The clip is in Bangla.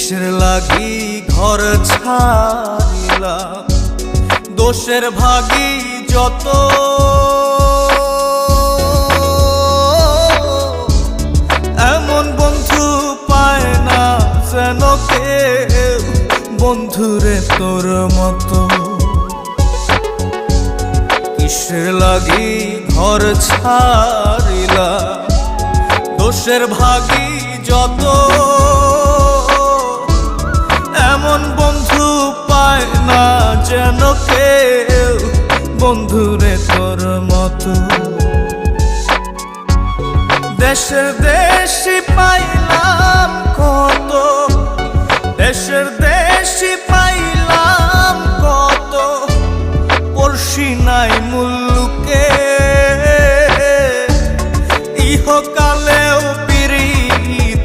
কিসের লাগি ঘর ছাড়িলাম, দোষের ভাগী যত, এমন বন্ধু পায় না যেন কেউ, বন্ধুরে তোর মতো। কিসের লাগি ঘর ছাড়িলাম, দোষের ভাগী যত, এমন বন্ধু পায় না যেন কেউ, বন্ধুরে তোর মতো। দেশের দেশি পাইলাম কত, দেশের দেশি পাইলাম কত, পড়শি নাই মুল্লুকে, ইহকালেও পিরিত